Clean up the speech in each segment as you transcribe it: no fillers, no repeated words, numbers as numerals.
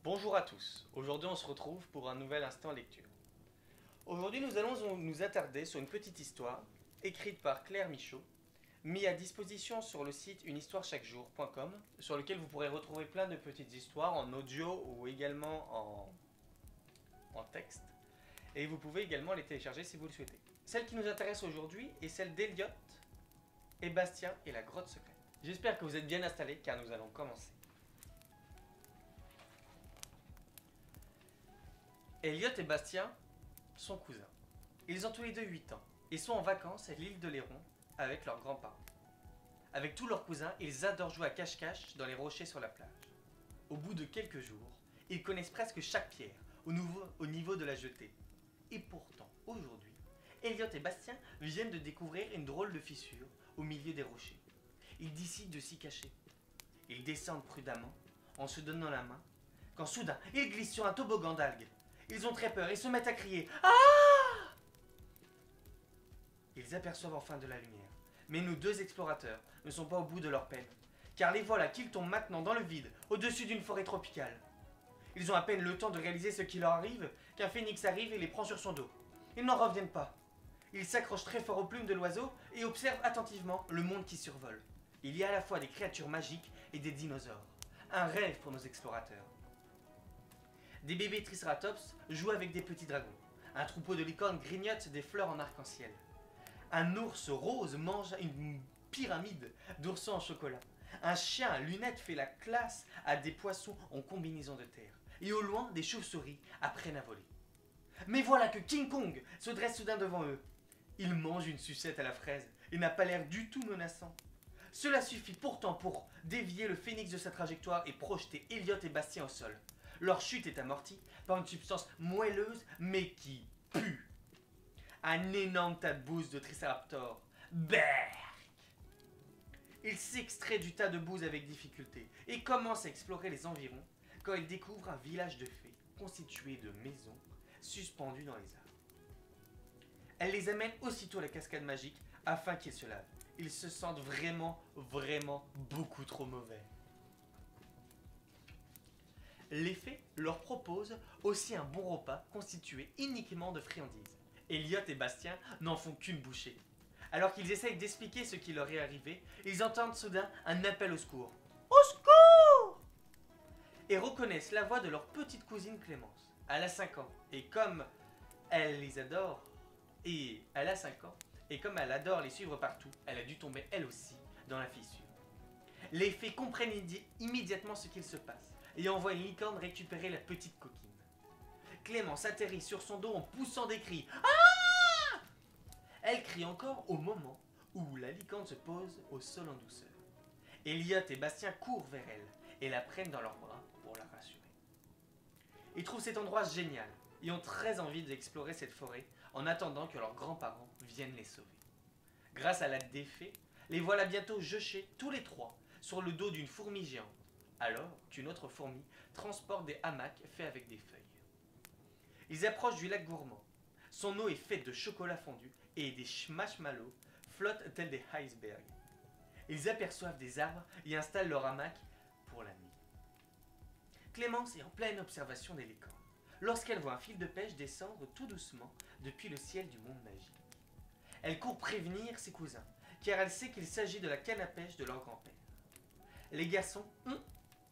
Bonjour à tous, aujourd'hui on se retrouve pour un nouvel instant lecture. Aujourd'hui nous allons nous attarder sur une petite histoire écrite par Claire Michaud, mise à disposition sur le site unehistoirechaquejour.com, sur lequel vous pourrez retrouver plein de petites histoires en audio ou également en texte, et vous pouvez également les télécharger si vous le souhaitez. Celle qui nous intéresse aujourd'hui est celle d'Eliott et Bastien et la grotte secrète. J'espère que vous êtes bien installés car nous allons commencer. Eliott et Bastien sont cousins. Ils ont tous les deux 8 ans et sont en vacances à l'île de Léron avec leurs grands-parents. Avec tous leurs cousins, ils adorent jouer à cache-cache dans les rochers sur la plage. Au bout de quelques jours, ils connaissent presque chaque pierre au niveau de la jetée. Et pourtant, aujourd'hui, Eliott et Bastien viennent de découvrir une drôle de fissure au milieu des rochers. Ils décident de s'y cacher. Ils descendent prudemment en se donnant la main quand soudain, ils glissent sur un toboggan d'algues. Ils ont très peur et se mettent à crier « Ah !» Ils aperçoivent enfin de la lumière. Mais nos deux explorateurs ne sont pas au bout de leur peine, car les voilà qu'ils tombent maintenant dans le vide, au-dessus d'une forêt tropicale. Ils ont à peine le temps de réaliser ce qui leur arrive, qu'un phénix arrive et les prend sur son dos. Ils n'en reviennent pas. Ils s'accrochent très fort aux plumes de l'oiseau et observent attentivement le monde qui survole. Il y a à la fois des créatures magiques et des dinosaures. Un rêve pour nos explorateurs. Des bébés triceratops jouent avec des petits dragons. Un troupeau de licornes grignote des fleurs en arc-en-ciel. Un ours rose mange une pyramide d'oursons en chocolat. Un chien à lunettes fait la classe à des poissons en combinaison de terre. Et au loin, des chauves-souris apprennent à voler. Mais voilà que King Kong se dresse soudain devant eux. Il mange une sucette à la fraise et n'a pas l'air du tout menaçant. Cela suffit pourtant pour dévier le phénix de sa trajectoire et projeter Eliott et Bastien au sol. Leur chute est amortie par une substance moelleuse mais qui pue. Un énorme tas de bouse de Triceraptor. Berk! Il s'extrait du tas de bouse avec difficulté et commence à explorer les environs quand il découvre un village de fées constitué de maisons suspendues dans les arbres. Elle les amène aussitôt à la cascade magique afin qu'ils se lavent. Ils se sentent vraiment beaucoup trop mauvais. Les fées leur proposent aussi un bon repas constitué uniquement de friandises. Eliott et Bastien n'en font qu'une bouchée. Alors qu'ils essayent d'expliquer ce qui leur est arrivé, ils entendent soudain un appel au secours. Au secours! Et reconnaissent la voix de leur petite cousine Clémence. Elle a 5 ans, et comme elle les adore, et comme elle adore les suivre partout, elle a dû tomber elle aussi dans la fissure. Les fées comprennent immédiatement ce qu'il se passe et envoient une licorne récupérer la petite coquine. Clémence atterrit sur son dos en poussant des cris. Ah! Elle crie encore au moment où la licorne se pose au sol en douceur. Eliott et Bastien courent vers elle et la prennent dans leurs bras pour la rassurer. Ils trouvent cet endroit génial et ont très envie d'explorer cette forêt en attendant que leurs grands-parents viennent les sauver. Grâce à l'aide des fées, les voilà bientôt juchés tous les trois sur le dos d'une fourmi géante, alors qu'une autre fourmi transporte des hamacs faits avec des feuilles. Ils approchent du lac gourmand. Son eau est faite de chocolat fondu et des marshmallows flottent tels des icebergs. Ils aperçoivent des arbres et installent leur hamac pour la nuit. Clémence est en pleine observation des licornes lorsqu'elle voit un fil de pêche descendre tout doucement depuis le ciel du monde magique. Elle court prévenir ses cousins, car elle sait qu'il s'agit de la canne à pêche de leur grand-père. Les garçons ont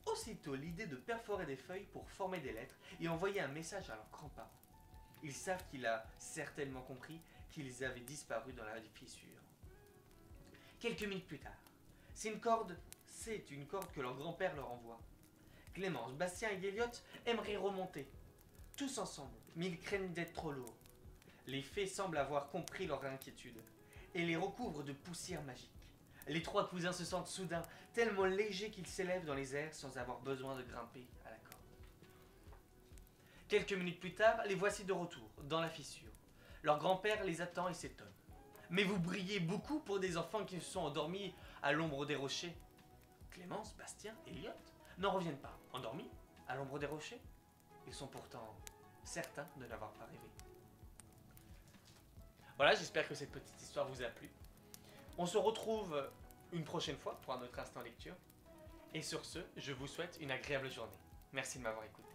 aussitôt l'idée de perforer des feuilles pour former des lettres et envoyer un message à leurs grands-parents. Ils savent qu'il a certainement compris qu'ils avaient disparu dans la fissure. Quelques minutes plus tard, c'est une corde que leur grand-père leur envoie. Clémence, Bastien et Eliott aimeraient remonter, tous ensemble, mais ils craignent d'être trop lourds. Les fées semblent avoir compris leur inquiétude et les recouvrent de poussière magique. Les trois cousins se sentent soudain tellement légers qu'ils s'élèvent dans les airs sans avoir besoin de grimper à la corde. Quelques minutes plus tard, les voici de retour, dans la fissure. Leur grand-père les attend et s'étonne. « Mais vous brillez beaucoup pour des enfants qui se sont endormis à l'ombre des rochers. » Clémence, Bastien et Eliott n'en reviennent pas. Endormis à l'ombre des rochers? Ils sont pourtant certains de n'avoir pas rêvé. Voilà, j'espère que cette petite histoire vous a plu. On se retrouve une prochaine fois pour un autre instant lecture. Et sur ce, je vous souhaite une agréable journée. Merci de m'avoir écouté.